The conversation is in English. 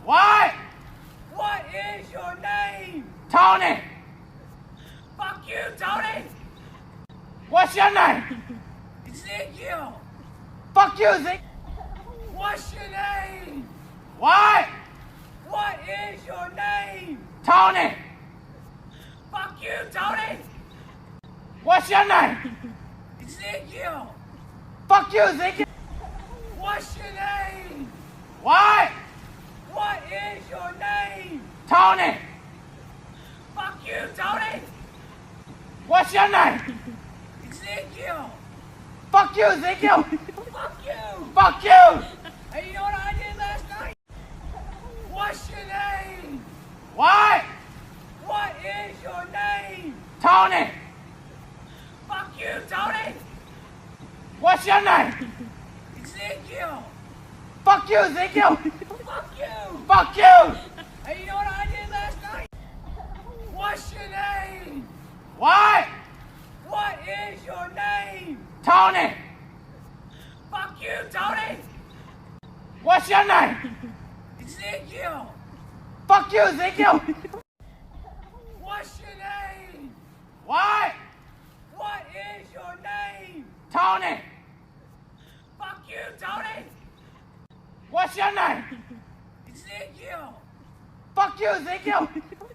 What? What is your name? Tony! Fuck you, Tony! What's your name? Ezekiel! Fuck you, Zeke! What's your name? What? What is your name? Tony! Fuck you, Tony! What's your name? Ezekiel! Fuck you, Zeke! What's your name? What? What is your name? Tony! Fuck you, Tony! What's your name? Ezekiel! Fuck you, Ezekiel! Fuck you! Fuck you! Hey, you know what I did last night? What's your name? What? What is your name? Tony! Fuck you, Tony! What's your name? Ezekiel! Fuck you, Ezekiel! Fuck you! Fuck you! Hey, you know what I did last night? What's your name? What? What is your name? Tony! Fuck you, Tony! What's your name? Ezekiel! Fuck you, Ezekiel! What's your name? What? What is your name? Tony! Fuck you, Tony! What's your name? Ezekiel! Fuck you, Ezekiel!